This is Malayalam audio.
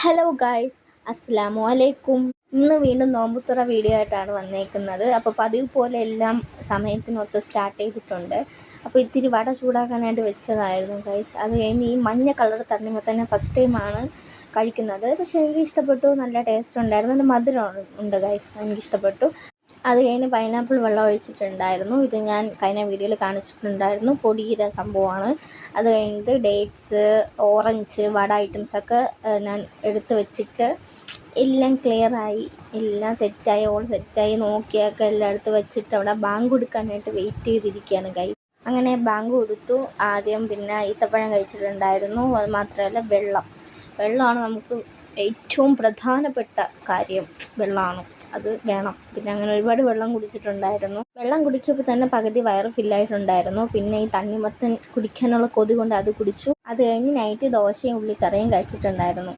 ഹലോ ഗായ്സ്, അസ്സലാമു അലൈക്കും. ഇന്ന് വീണ്ടും നോമ്പുതുറ വീഡിയോ ആയിട്ടാണ് വന്നേക്കുന്നത്. അപ്പോൾ പതിവ് പോലെ എല്ലാം സമയത്തിനൊത്ത് സ്റ്റാർട്ട് ചെയ്തിട്ടുണ്ട്. അപ്പോൾ ഇത്തിരി വട ചൂടാക്കാനായിട്ട് വെച്ചതായിരുന്നു ഗൈസ്. അത് കഴിഞ്ഞ് ഈ മഞ്ഞ കളർ തണ്ണിമത്തൻ തന്നെ ഫസ്റ്റ് ടൈമാണ് കഴിക്കുന്നത്. പക്ഷേ എനിക്ക് ഇഷ്ടപ്പെട്ടു, നല്ല ടേസ്റ്റ് ഉണ്ടായിരുന്നു, നല്ല മധുരം ഉണ്ട് ഗൈസ്, എനിക്കിഷ്ടപ്പെട്ടു. അത് കഴിഞ്ഞ് പൈനാപ്പിൾ വെള്ളം ഒഴിച്ചിട്ടുണ്ടായിരുന്നു. ഇത് ഞാൻ കഴിഞ്ഞ വീഡിയോയിൽ കാണിച്ചിട്ടുണ്ടായിരുന്നു, പൊടിയിര സംഭവമാണ്. അത് കഴിഞ്ഞിട്ട് ഡേറ്റ്സ്, ഓറഞ്ച്, വട ഐറ്റംസൊക്കെ ഞാൻ എടുത്ത് വെച്ചിട്ട് എല്ലാം ക്ലിയറായി, എല്ലാം സെറ്റായി, ഓൾ സെറ്റായി, നോക്കിയൊക്കെ എല്ലാം എടുത്ത് വെച്ചിട്ട് അവിടെ ബാങ്ക് കൊടുക്കാനായിട്ട് വെയിറ്റ് ചെയ്തിരിക്കുകയാണ് ഗൈസ്. അങ്ങനെ ബാങ്ക് കൊടുത്തു. ആദ്യം പിന്നെ ഈത്തപ്പഴം കഴിച്ചിട്ടുണ്ടായിരുന്നു. അത് മാത്രമല്ല വെള്ളമാണ് നമുക്ക് ഏറ്റവും പ്രധാനപ്പെട്ട കാര്യം, വെള്ളമാണ്, അത് വേണം. പിന്നെ അങ്ങനെ ഒരുപാട് വെള്ളം കുടിച്ചിട്ടുണ്ടായിരുന്നു. വെള്ളം കുടിച്ചപ്പോൾ തന്നെ പകുതി വയറ് ഫില്ലായിട്ടുണ്ടായിരുന്നു. പിന്നെ ഈ തണ്ണിമത്തൻ കുടിക്കാനുള്ള കൊതി കൊണ്ട് അത് കുടിച്ചു. അത് കഴിഞ്ഞ് നൈറ്റ് ദോശയും ഉള്ളിക്കറിയും കഴിച്ചിട്ടുണ്ടായിരുന്നു.